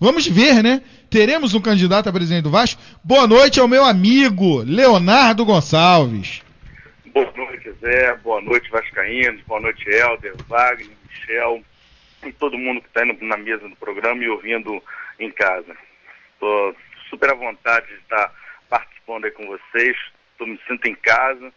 Vamos ver, né? Teremos um candidato a presidente do Vasco. Boa noite ao meu amigo Leonardo Gonçalves. Boa noite, Zé. Boa noite, vascaínos. Boa noite, Helder, Wagner, Michel e todo mundo que está indo na mesa do programa e ouvindo em casa. Estou super à vontade de estar participando aí com vocês. Me sinto em casa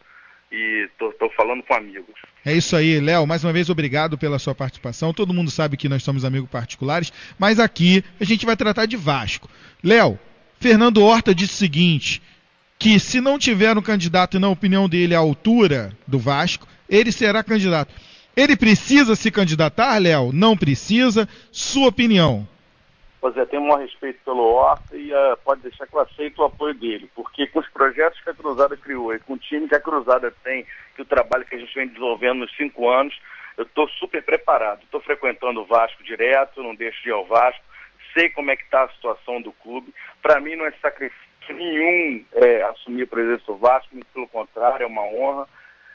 e estou falando com amigos. É isso aí, Léo. Mais uma vez, obrigado pela sua participação. Todo mundo sabe que nós somos amigos particulares, mas aqui a gente vai tratar de Vasco. Léo, Fernando Horta disse o seguinte, que se não tiver um candidato e na opinião dele à altura do Vasco, ele será candidato. Ele precisa se candidatar, Léo? Não precisa? Sua opinião? Pois é, tenho o maior respeito pelo Horta e pode deixar que eu aceito o apoio dele, porque com os projetos que a Cruzada criou e com o time que a Cruzada tem, que o trabalho que a gente vem desenvolvendo nos 5 anos, eu estou super preparado. Estou frequentando o Vasco direto, não deixo de ir ao Vasco, sei como é que está a situação do clube. Para mim não é sacrifício nenhum assumir a presença do Vasco, muito pelo contrário, é uma honra.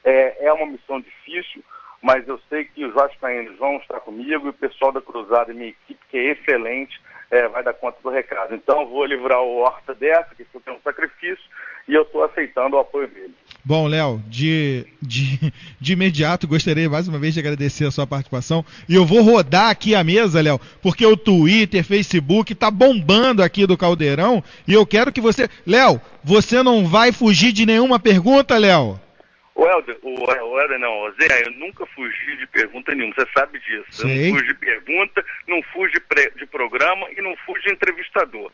É uma missão difícil, mas eu sei que os vascaínos vão estar comigo e o pessoal da Cruzada e minha equipe, que é excelente, vai dar conta do recado. Então vou livrar o Horta dessa, que foi um sacrifício, e eu estou aceitando o apoio dele. Bom, Léo, de imediato gostaria mais uma vez de agradecer a sua participação. E eu vou rodar aqui a mesa, Léo, porque o Twitter, Facebook tá bombando aqui do Caldeirão. E eu quero que você... Léo, você não vai fugir de nenhuma pergunta, Léo? O Helder não, Zé, eu nunca fugi de pergunta nenhuma, você sabe disso. Sei. Eu não fujo de pergunta, não fujo de programa e não fujo de entrevistador.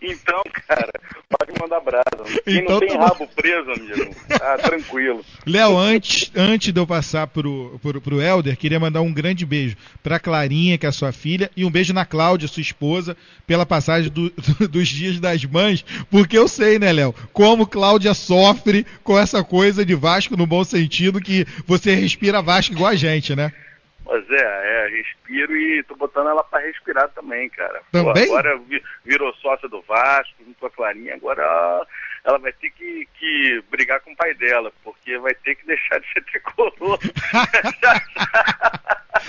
Então, cara, pode mandar brasa. Quem Então, não tem rabo preso, amigo, tá tranquilo. Léo, antes de eu passar pro Helder, queria mandar um grande beijo pra Clarinha, que é a sua filha, e um beijo na Cláudia, sua esposa, pela passagem dos Dias das Mães, porque eu sei, né, Léo, como Cláudia sofre com essa coisa de Vasco, no bom sentido, que você respira Vasco igual a gente, né? Mas respiro e tô botando ela pra respirar também, cara. Também? Pô, agora virou sócia do Vasco, junto com a Clarinha, agora ela vai ter que brigar com o pai dela, porque vai ter que deixar de ser tricolor.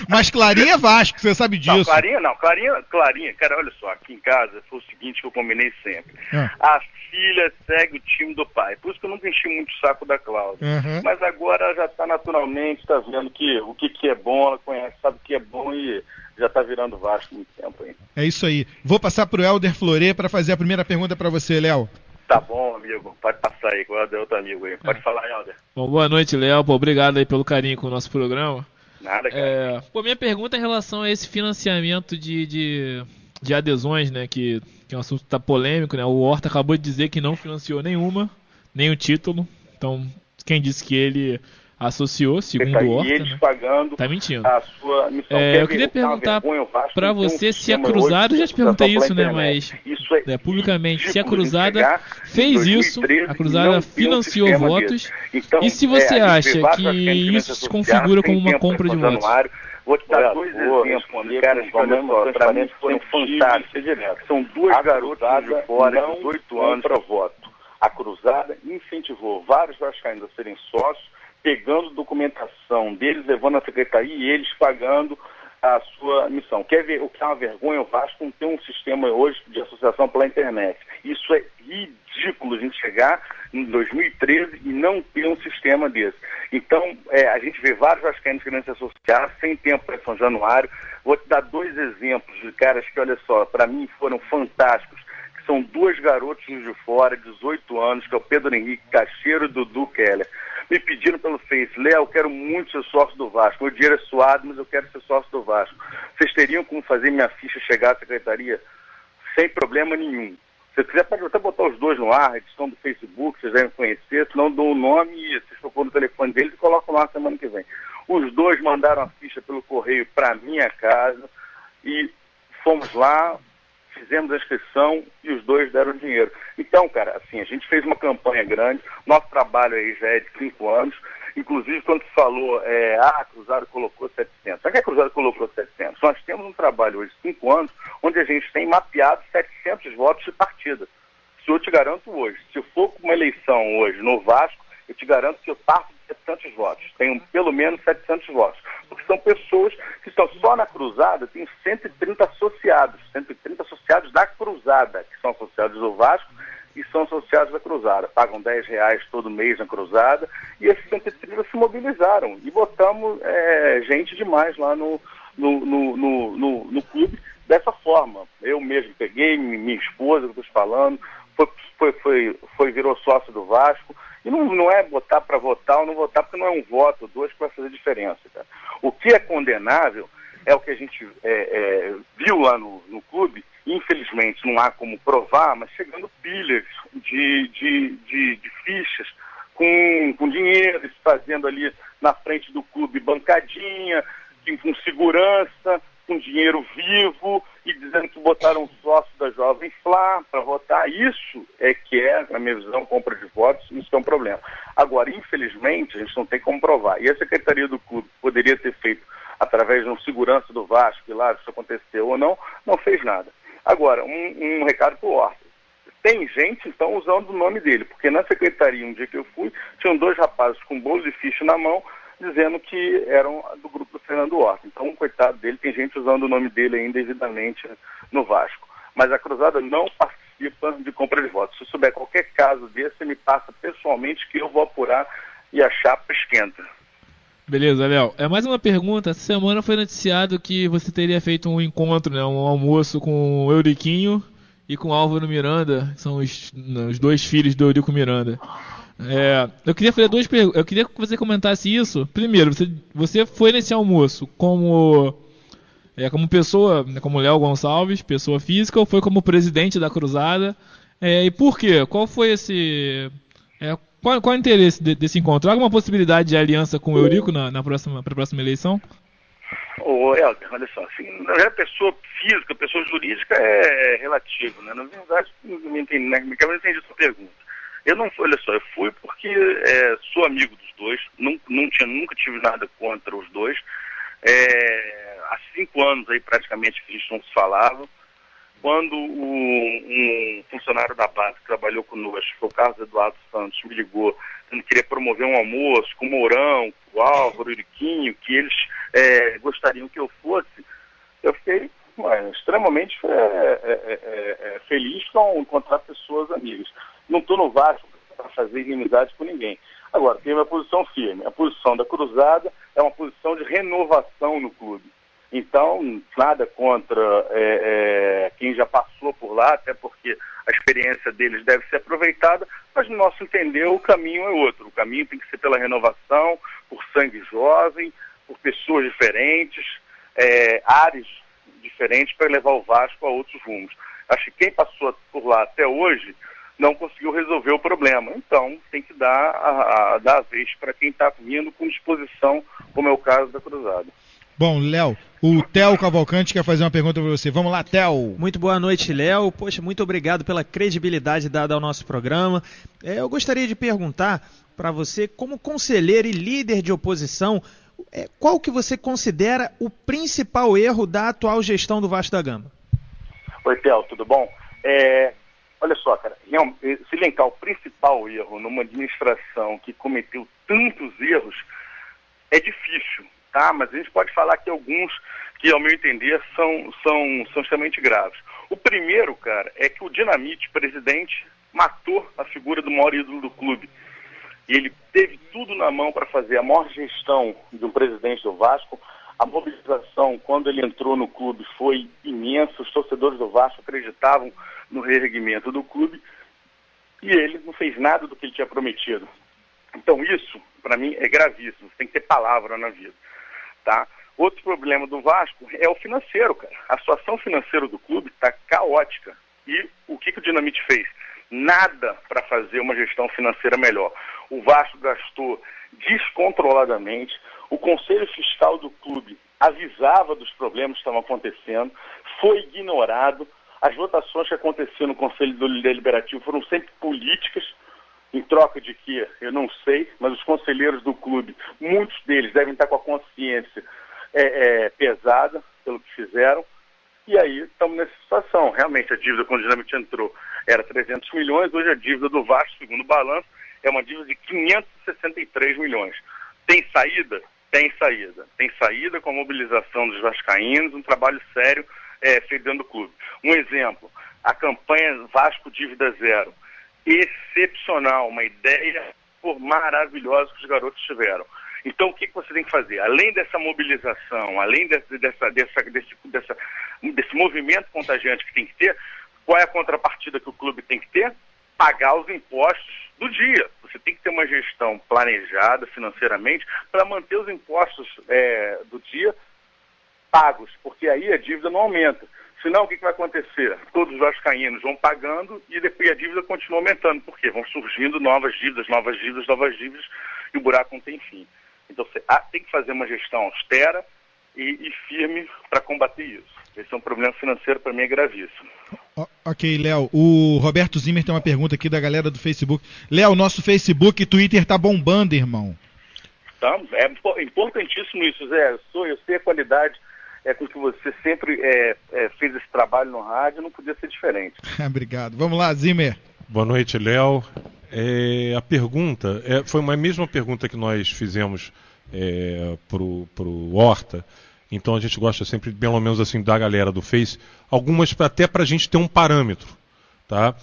Mas Clarinha é Vasco, você sabe disso. Clarinha, cara, olha só, aqui em casa foi o seguinte que eu combinei sempre. A filha segue o time do pai, por isso que eu nunca enchi muito o saco da Cláudia. Mas agora ela já está naturalmente, está vendo o que é bom, ela conhece, sabe o que é bom e já está virando Vasco há muito tempo aí. É isso aí. Vou passar pro Helder Florê para fazer a primeira pergunta para você, Léo. Tá bom, amigo. Pode passar aí, que o Helder é outro amigo aí. Pode falar, Helder. Bom, boa noite, Léo. Obrigado aí pelo carinho com o nosso programa. Nada, cara. Minha pergunta é em relação a esse financiamento de adesões, né, que é um assunto que tá polêmico, né? O Horta acabou de dizer que não financiou nenhum título. Então, quem disse que ele associou, segundo o Horta, eles né? pagando tá mentindo. a sua missão. Eu queria perguntar pra você se a Cruzada, eu já te perguntei isso, né, mas publicamente, se a Cruzada fez isso, a Cruzada financiou votos, então, e se você acha que isso se configura como uma compra de votos? Vou te dar dois exemplos, cara, que para mim foram fantásticos. São duas garotas de fora de 18 anos para voto. A Cruzada incentivou vários vascaínos a serem sócios, pegando documentação deles, levando à secretaria e eles pagando a sua missão. Quer ver o que é uma vergonha? O Vasco não tem um sistema hoje de associação pela internet. Isso é ridículo, a gente chegar em 2013 e não ter um sistema desse. Então, a gente vê vários vascaínos querendo se associar, sem tempo para São Januário. Vou te dar dois exemplos de caras que, olha só, para mim foram fantásticos. São duas garotas de fora, 18 anos, que é o Pedro Henrique Cacheiro e Dudu Keller. Me pediram pelo Face, Léo, eu quero muito ser sócio do Vasco. Meu dinheiro é suado, mas eu quero ser sócio do Vasco. Vocês teriam como fazer minha ficha chegar à secretaria? Sem problema nenhum. Se quiser, pode até botar os dois no ar, eles estão do Facebook, vocês devem conhecer, senão dou o nome e vocês procuram o telefone deles e colocam lá semana que vem. Os dois mandaram a ficha pelo correio para minha casa e fomos lá, fizemos a inscrição e os dois deram dinheiro. Então, cara, assim, a gente fez uma campanha grande, nosso trabalho aí já é de 5 anos, inclusive quando se falou, a Cruzada colocou 700. Sabe que a Cruzada colocou 700? Nós temos um trabalho hoje de 5 anos, onde a gente tem mapeado 700 votos de partida. Isso eu te garanto hoje. Se for uma eleição hoje no Vasco, eu te garanto que eu parto de 700 votos. Tenho pelo menos 700 votos. Porque são pessoas que estão só na Cruzada, tem 130 associados Cruzada, que são associados do Vasco e são associados da Cruzada. Pagam R$10 todo mês na Cruzada, e esses 130 se mobilizaram e botamos gente demais lá no clube dessa forma. Eu mesmo peguei, minha esposa, que eu estou falando, virou sócio do Vasco. E não é botar para votar ou não votar, porque não é um voto, dois que vai fazer diferença. Cara. O que é condenável é o que a gente viu lá no clube. Infelizmente não há como provar, mas chegando pilhas de fichas com dinheiro, fazendo ali na frente do clube bancadinha, com segurança, com dinheiro vivo, e dizendo que botaram um sócio da Jovem Flá para votar. Isso é que na minha visão, compra de votos, isso é um problema. Agora, infelizmente, a gente não tem como provar. E a Secretaria do Clube poderia ter feito através de um segurança do Vasco, que lá isso aconteceu ou não fez nada. Agora, um recado para o Horta. Tem gente, então, usando o nome dele, porque na secretaria, um dia que eu fui, tinham 2 rapazes com bolo de ficha na mão, dizendo que eram do grupo do Fernando Horta. Então, coitado dele, tem gente usando o nome dele ainda indevidamente no Vasco. Mas a Cruzada não participa de compra de votos. Se eu souber qualquer caso desse, você me passa pessoalmente, que eu vou apurar e a chapa esquenta. Beleza, Léo. Mais uma pergunta. Essa semana foi noticiado que você teria feito um encontro, né, um almoço com o Euriquinho e com o Álvaro Miranda, que são os 2 filhos do Eurico Miranda. Eu queria fazer 2 perguntas. Eu queria que você comentasse isso. Primeiro, você foi nesse almoço como pessoa, como Léo Gonçalves, pessoa física, ou foi como presidente da Cruzada? E por quê? Qual foi esse... Qual o interesse desse encontro? Há alguma possibilidade de aliança com o Eurico para a próxima eleição? Helder, olha só, assim, pessoa física, pessoa jurídica é relativo, né? Na verdade, não entendi a sua pergunta. Eu fui porque sou amigo dos 2, nunca tive nada contra os 2. Há 5 anos aí praticamente que a gente não se falava. Quando um funcionário da base que trabalhou conosco, o Carlos Eduardo Santos, me ligou, dizendo que queria promover um almoço com o Mourão, com o Álvaro, o Euriquinho, que eles gostariam que eu fosse, eu fiquei extremamente feliz com encontrar pessoas amigas. Não estou no Vasco para fazer inimizade com ninguém. Agora, tenho uma posição firme. A posição da Cruzada é uma posição de renovação no clube. Então, nada contra quem já passou por lá, até porque a experiência deles deve ser aproveitada, mas no nosso entender o caminho é outro. O caminho tem que ser pela renovação, por sangue jovem, por pessoas diferentes, áreas diferentes para levar o Vasco a outros rumos. Acho que quem passou por lá até hoje não conseguiu resolver o problema. Então, tem que dar a vez para quem está vindo com disposição, como é o caso da Cruzada. Bom, Léo, o Theo Cavalcante quer fazer uma pergunta para você. Vamos lá, Theo. Muito boa noite, Léo. Poxa, muito obrigado pela credibilidade dada ao nosso programa. Eu gostaria de perguntar para você, como conselheiro e líder de oposição, qual que você considera o principal erro da atual gestão do Vasco da Gama? Oi, Theo, tudo bom? Olha só, cara, se elencar o principal erro numa administração que cometeu tantos erros, é difícil. Tá, mas a gente pode falar que alguns que, ao meu entender, são extremamente graves. O primeiro, cara, é que o Dinamite, presidente, matou a figura do maior ídolo do clube. E ele teve tudo na mão para fazer a maior gestão de um presidente do Vasco. A mobilização, quando ele entrou no clube, foi imensa. Os torcedores do Vasco acreditavam no reerguimento do clube. E ele não fez nada do que ele tinha prometido. Então isso, para mim, é gravíssimo. Você tem que ter palavra na vida. Tá? Outro problema do Vasco é o financeiro, cara. A situação financeira do clube está caótica. E o que o Dinamite fez? Nada para fazer uma gestão financeira melhor. O Vasco gastou descontroladamente. O Conselho Fiscal do clube avisava dos problemas que estavam acontecendo. Foi ignorado. As votações que aconteciam no Conselho Deliberativo foram sempre políticas. Em troca de que, eu não sei, mas os conselheiros do clube, muitos deles devem estar com a consciência pesada pelo que fizeram. E aí estamos nessa situação. Realmente a dívida, quando o Dinamite entrou, era 300 milhões. Hoje a dívida do Vasco, segundo o balanço, é uma dívida de 563 milhões. Tem saída? Tem saída. Tem saída com a mobilização dos vascaínos, um trabalho sério feito dentro do clube. Um exemplo, a campanha Vasco Dívida Zero. Excepcional, uma ideia maravilhosa que os garotos tiveram. Então, o que você tem que fazer? Além dessa mobilização, além desse movimento contagiante que tem que ter, qual é a contrapartida que o clube tem que ter? Pagar os impostos do dia. Você tem que ter uma gestão planejada financeiramente para manter os impostos do dia pagos, porque aí a dívida não aumenta. Senão, o que vai acontecer? Todos os vascaínos vão pagando e depois a dívida continua aumentando. Por quê? Vão surgindo novas dívidas, e o buraco não tem fim. Então, você tem que fazer uma gestão austera e firme para combater isso. Esse é um problema financeiro, para mim, é gravíssimo. Ok, Léo. O Roberto Zimmer tem uma pergunta aqui da galera do Facebook. Léo, nosso Facebook e Twitter tá bombando, irmão. Tá, é importantíssimo isso, Zé. Eu sei a qualidade com que você sempre fez esse trabalho no rádio, não podia ser diferente. Obrigado. Vamos lá, Zimmer. Boa noite, Léo. A pergunta foi uma mesma pergunta que nós fizemos pro Horta. Então a gente gosta sempre, pelo menos assim, da galera do Face, algumas até para a gente ter um parâmetro, tá?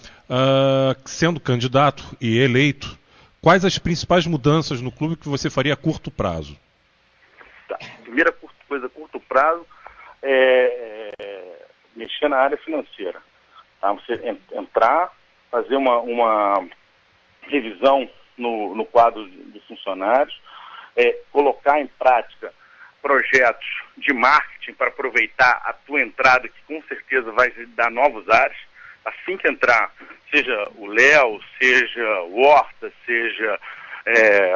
Sendo candidato e eleito, quais as principais mudanças no clube que você faria a curto prazo? Tá. Primeira coisa a curto prazo mexer na área financeira. Tá? Você entrar, fazer uma revisão no quadro de funcionários, colocar em prática projetos de marketing para aproveitar a tua entrada, que com certeza vai dar novos ares. Assim que entrar, seja o Léo, seja o Horta, seja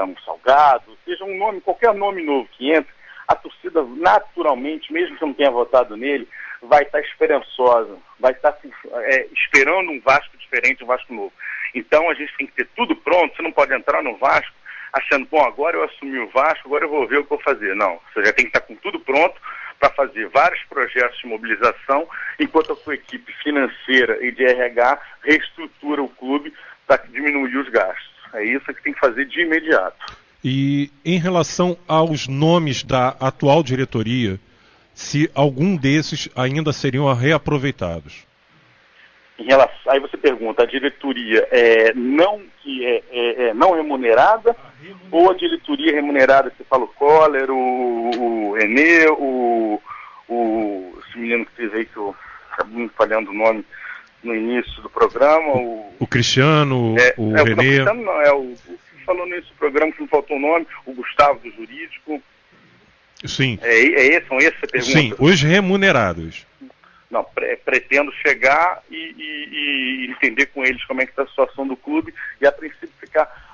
um Salgado, seja um nome, qualquer nome novo que entre, a torcida naturalmente, mesmo que eu não tenha votado nele, vai estar esperançosa, vai estar esperando um Vasco diferente, um Vasco novo. Então a gente tem que ter tudo pronto. Você não pode entrar no Vasco achando, bom, agora eu assumi o Vasco, agora eu vou ver o que eu vou fazer. Não, você já tem que estar com tudo pronto para fazer vários projetos de mobilização, enquanto a sua equipe financeira e de RH reestrutura o clube para diminuir os gastos. É isso que tem que fazer de imediato. E em relação aos nomes da atual diretoria, se algum desses ainda seriam reaproveitados? Aí você pergunta, a diretoria não remunerada ou a diretoria remunerada, você fala o Coller, o Renê, esse menino que fez aí, que eu acabei me falhando o nome no início do programa, o Cristiano, o Renê. O Cristiano não, o falou nesse programa que me faltou o nome, o Gustavo do Jurídico. Sim. São esses que você pergunta? Sim, os remunerados. Não, pretendo chegar e entender com eles como é que está a situação do clube e a princípio ficar...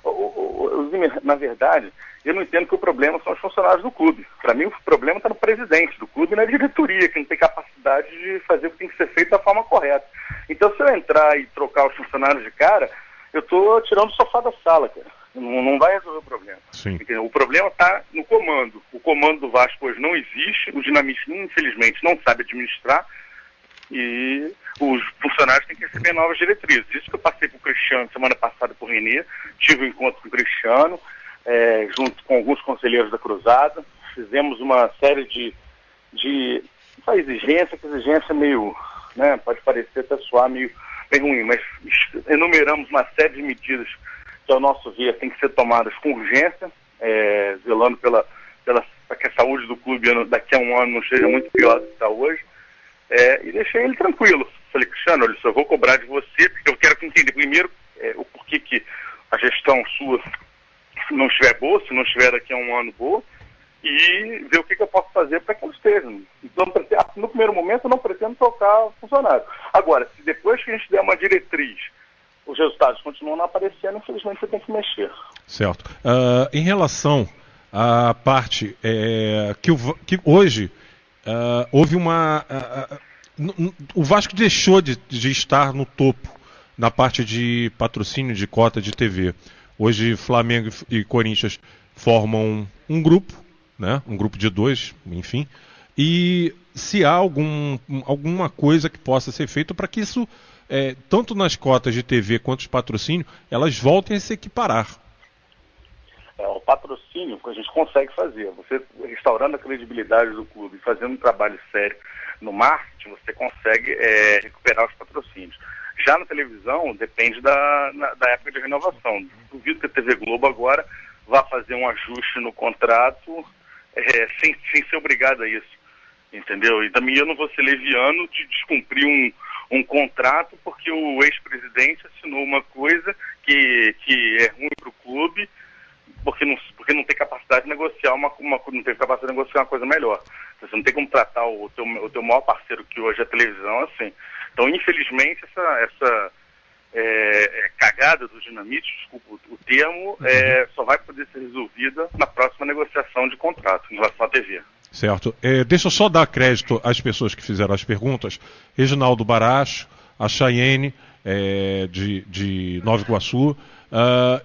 Na verdade, eu não entendo que o problema são os funcionários do clube. Para mim o problema está no presidente do clube e na diretoria, que não tem capacidade de fazer o que tem que ser feito da forma correta. Então se eu entrar e trocar os funcionários de cara, eu estou tirando o sofá da sala, cara. Não vai resolver o problema. Sim. O problema está no comando. O comando do Vasco hoje não existe, o dinamismo infelizmente não sabe administrar, e os funcionários têm que receber novas diretrizes. Isso que eu passei com o Cristiano semana passada por Renê, tive um encontro com o Cristiano, junto com alguns conselheiros da Cruzada, fizemos uma série de exigência, que exigência meio, né, pode parecer até soar meio ruim, mas enumeramos uma série de medidas que, ao nosso ver, tem que ser tomadas com urgência, zelando para que a saúde do clube daqui a um ano não seja muito pior do que está hoje. E deixei ele tranquilo. Falei, Cristiano, olha só, eu vou cobrar de você, porque eu quero entender primeiro o porquê que a gestão sua não estiver boa, se não estiver daqui a um ano boa, e ver o que eu posso fazer para que ela esteja. Então, no primeiro momento, eu não pretendo trocar funcionário. Agora, se depois que a gente der uma diretriz, os resultados continuam não aparecendo, infelizmente você tem que mexer. Certo. Em relação à parte que hoje... houve o Vasco deixou de estar no topo na parte de patrocínio de cota de TV. Hoje Flamengo e Corinthians formam um grupo, né? Um grupo de dois, enfim. E se há alguma coisa que possa ser feita para que isso, tanto nas cotas de TV quanto de patrocínio, elas voltem a se equiparar. O patrocínio que a gente consegue fazer, você restaurando a credibilidade do clube, fazendo um trabalho sério no marketing, você consegue recuperar os patrocínios. Já na televisão, depende da época de renovação. Duvido que a TV Globo agora vá fazer um ajuste no contrato sem ser obrigado a isso, entendeu? E também eu não vou ser leviano de descumprir um contrato porque o ex-presidente assinou uma coisa que é ruim para o clube, porque não tem capacidade de negociar não tem capacidade de negociar uma coisa melhor. Você não tem como tratar o teu maior parceiro, que hoje é a televisão, assim. Então, infelizmente, essa cagada do Dinamite, desculpa o termo, só vai poder ser resolvida na próxima negociação de contrato em relação à TV. Certo. Deixa eu só dar crédito às pessoas que fizeram as perguntas. Reginaldo Baracho, a Chayenne, de Nova Iguaçu,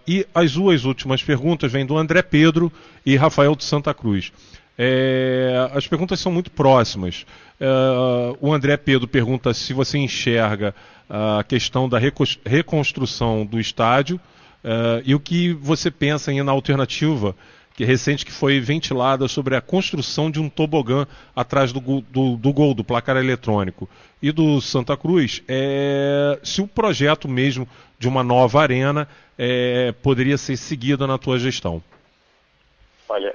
e as duas últimas perguntas vêm do André Pedro e Rafael de Santa Cruz. As perguntas são muito próximas. O André Pedro pergunta se você enxerga a questão da reconstrução do estádio e o que você pensa na alternativa recente que foi ventilada sobre a construção de um tobogã atrás do gol, do placar eletrônico. E do Santa Cruz, se o projeto mesmo de uma nova arena poderia ser seguido na tua gestão. Olha,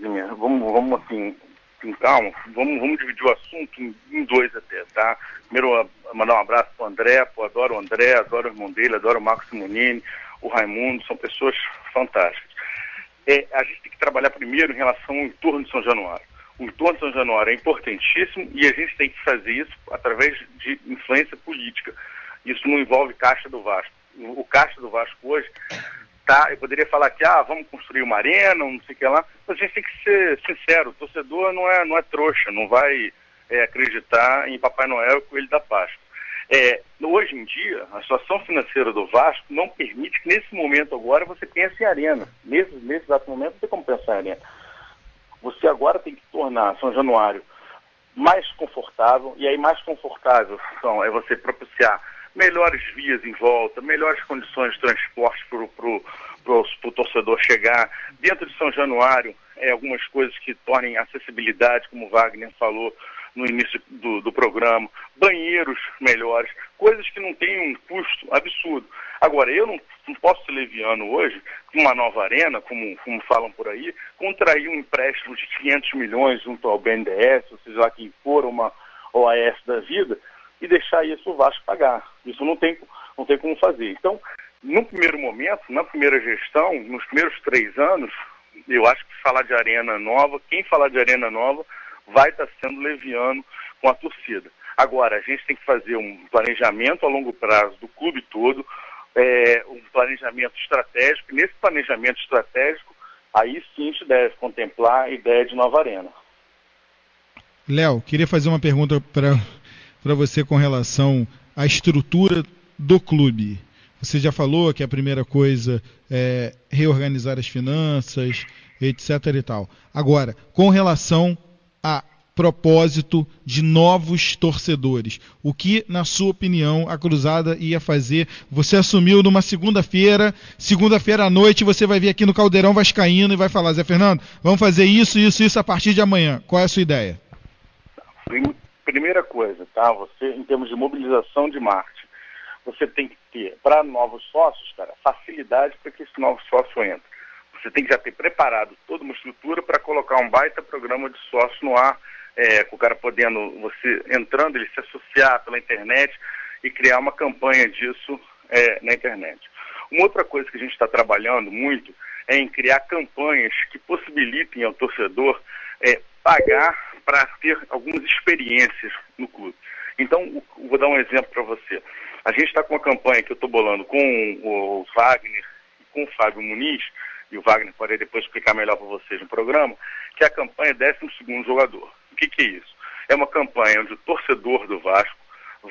Zimmer, vamos assim, com calma, vamos dividir o assunto em dois até, tá? Primeiro, mandar um abraço pro André, adoro o André, adoro o irmão dele, adoro o Marco Simonini, o Raimundo, são pessoas fantásticas. A gente tem que trabalhar primeiro em relação ao entorno de São Januário. O entorno de São Januário é importantíssimo e a gente tem que fazer isso através de influência política. Isso não envolve Caixa do Vasco. O Caixa do Vasco hoje, eu poderia falar que vamos construir uma arena, não sei o que lá, mas a gente tem que ser sincero, o torcedor não é trouxa, não vai acreditar em Papai Noel e Coelho da Páscoa. Hoje em dia, a situação financeira do Vasco não permite que nesse momento agora você pense em arena. Nesse exato momento não tem como pensar em arena. Você agora tem que tornar São Januário mais confortável, e aí mais confortável é você propiciar melhores vias em volta, melhores condições de transporte para o torcedor chegar. Dentro de São Januário, algumas coisas que tornem acessibilidade, como o Wagner falou no início do programa, banheiros melhores, coisas que não têm um custo absurdo. Agora, eu não posso ser leviano hoje, com uma nova arena, como falam por aí, contrair um empréstimo de 500 milhões junto ao BNDES, ou seja lá quem for, uma OAS da vida, e deixar isso o Vasco pagar. Isso não tem como fazer. Então, no primeiro momento, na primeira gestão, nos primeiros 3 anos, eu acho que falar de arena nova, quem falar de arena nova, vai estar sendo leviano com a torcida. Agora, a gente tem que fazer um planejamento a longo prazo do clube todo, um planejamento estratégico, e nesse planejamento estratégico, aí sim a gente deve contemplar a ideia de nova arena. Léo, queria fazer uma pergunta para você com relação à estrutura do clube. Você já falou que a primeira coisa é reorganizar as finanças, etc. e tal. Agora, com relação a propósito de novos torcedores, o que, na sua opinião, a Cruzada ia fazer? Você assumiu numa segunda-feira à noite você vai vir aqui no Caldeirão Vascaíno e vai falar: Zé Fernando, vamos fazer isso a partir de amanhã. Qual é a sua ideia? Primeira coisa, tá? Você, em termos de mobilização de marketing, você tem que ter, para novos sócios, cara, facilidade para que esse novo sócio entre. Você tem que já ter preparado toda uma estrutura para colocar um baita programa de sócio no ar, com o cara podendo, você entrando, ele se associar pela internet e criar uma campanha disso na internet. Uma outra coisa que a gente está trabalhando muito é em criar campanhas que possibilitem ao torcedor pagar para ter algumas experiências no clube. Então, vou dar um exemplo para você. A gente está com uma campanha que eu estou bolando com o Wagner e com o Fábio Muniz, e o Wagner pode depois explicar melhor para vocês no programa, que é a campanha 12º jogador. O que é isso? É uma campanha onde o torcedor do Vasco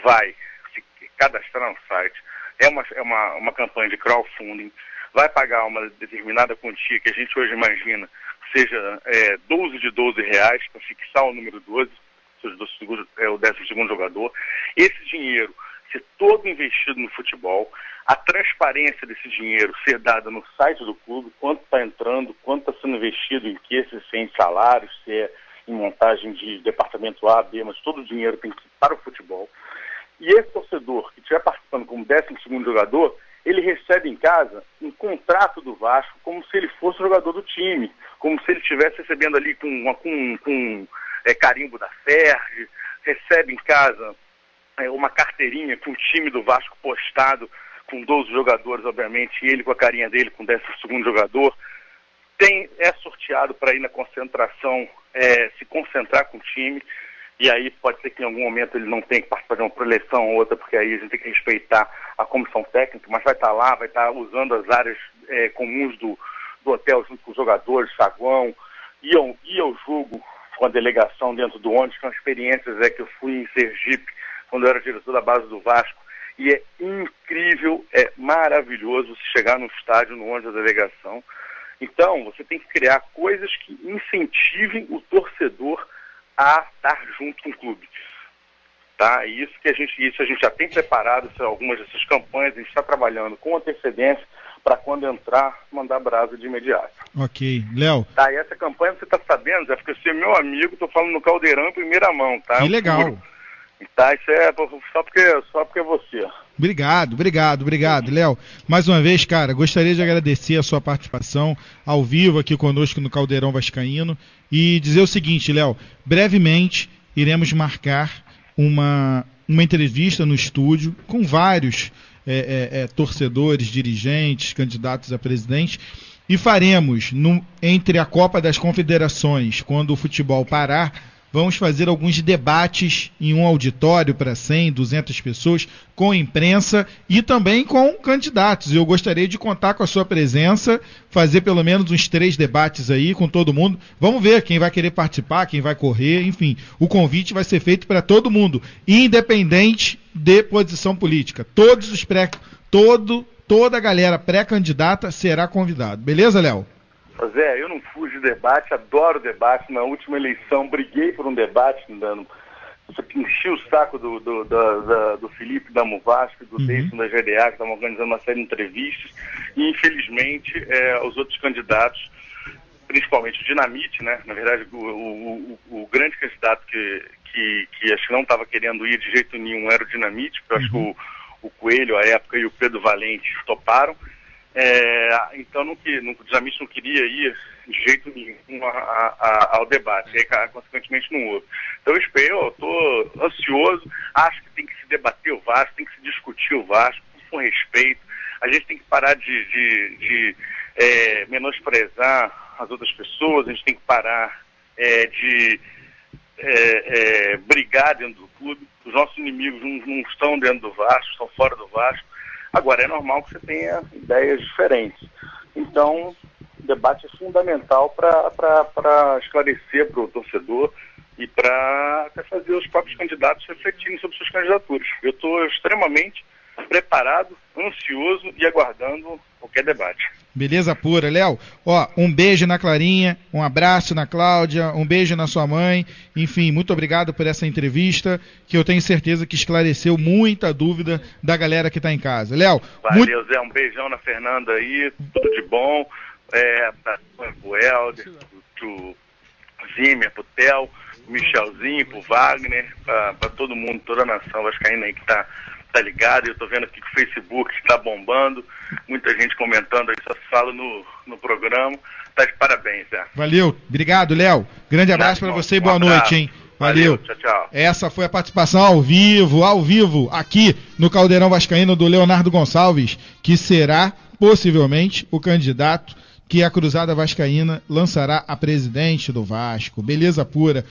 vai se cadastrar no site, é uma campanha de crowdfunding, vai pagar uma determinada quantia que a gente hoje imagina seja 12 de R$12 para fixar o número 12, ou seja, o 12º jogador. Esse dinheiro ser todo investido no futebol, a transparência desse dinheiro ser dada no site do clube, quanto está entrando, quanto está sendo investido em que, se é em salários, se é em montagem de departamento A, B, mas todo o dinheiro tem que ir para o futebol. E esse torcedor que estiver participando como 12º jogador, ele recebe em casa um contrato do Vasco como se ele fosse jogador do time, como se ele estivesse recebendo ali com carimbo da Ferg, recebe em casa uma carteirinha com o time do Vasco postado, com 12 jogadores, obviamente, e ele com a carinha dele, com 12º jogador. É sorteado para ir na concentração, se concentrar com o time, e aí pode ser que em algum momento ele não tenha que participar de uma preleção ou outra, porque aí a gente tem que respeitar a comissão técnica, mas vai estar lá, vai estar usando as áreas comuns do hotel junto com os jogadores, saguão, ia ao jogo com a delegação dentro do ônibus, que são experiências que eu fui em Sergipe, quando eu era diretor da base do Vasco, e é incrível, é maravilhoso você chegar no estádio, no ônibus da delegação. Então, você tem que criar coisas que incentivem o torcedor a estar junto com o clube. Tá? E isso a gente já tem preparado, algumas dessas campanhas, a gente está trabalhando com antecedência para quando entrar, mandar brasa de imediato. Ok. Léo? Tá, e essa campanha, você está sabendo, já porque você é meu amigo, estou falando no Caldeirão em primeira mão, tá? Que legal. Tá, isso é só porque é você. Obrigado, Léo. Mais uma vez, cara, gostaria de agradecer a sua participação ao vivo aqui conosco no Caldeirão Vascaíno e dizer o seguinte, Léo, brevemente iremos marcar uma entrevista no estúdio com vários torcedores, dirigentes, candidatos a presidente, e faremos, entre a Copa das Confederações, quando o futebol parar, vamos fazer alguns debates em um auditório para 100, 200 pessoas, com imprensa e também com candidatos. Eu gostaria de contar com a sua presença, fazer pelo menos uns 3 debates aí com todo mundo. Vamos ver quem vai querer participar, quem vai correr, enfim. O convite vai ser feito para todo mundo, independente de posição política. Toda a galera pré-candidata será convidada. Beleza, Léo? Zé, eu não fujo de debate, adoro debate. Na última eleição briguei por um debate, enchi o saco do Felipe da Muvasco, do Deison da GDA, que estavam organizando uma série de entrevistas, e infelizmente os outros candidatos, principalmente o Dinamite, né? Na verdade o grande candidato que acho que não estava querendo ir de jeito nenhum era o Dinamite, porque eu acho que o Coelho, à época, e o Pedro Valente toparam. Então o Dinamite não queria ir de jeito nenhum ao debate, e aí, consequentemente não houve. Então eu estou ansioso, acho que tem que se debater o Vasco, tem que se discutir o Vasco com respeito, a gente tem que parar de menosprezar as outras pessoas, a gente tem que parar de brigar dentro do clube. Os nossos inimigos não estão dentro do Vasco, estão fora do Vasco. Agora, é normal que você tenha ideias diferentes. Então, o debate é fundamental para esclarecer para o torcedor e para até fazer os próprios candidatos refletirem sobre suas candidaturas. Eu estou extremamente preparado, ansioso e aguardando qualquer debate. Beleza pura, Léo. Um beijo na Clarinha, um abraço na Cláudia, um beijo na sua mãe. Enfim, muito obrigado por essa entrevista, que eu tenho certeza que esclareceu muita dúvida da galera que está em casa. Léo, valeu, Zé, um beijão na Fernanda aí, tudo de bom. Pro Helder, pro Zimmer, pro Theo, pro Michelzinho, pro Wagner, para todo mundo, toda a nação vascaína aí que tá ligado. Eu tô vendo aqui que o Facebook está bombando, muita gente comentando aí, só se fala no programa. Tá de parabéns, Zé. Valeu, obrigado, Léo. Grande abraço para você e boa noite, hein? Valeu. Tchau. Essa foi a participação ao vivo, aqui no Caldeirão Vascaíno do Leonardo Gonçalves, que será possivelmente o candidato que a Cruzada Vascaína lançará a presidente do Vasco. Beleza pura.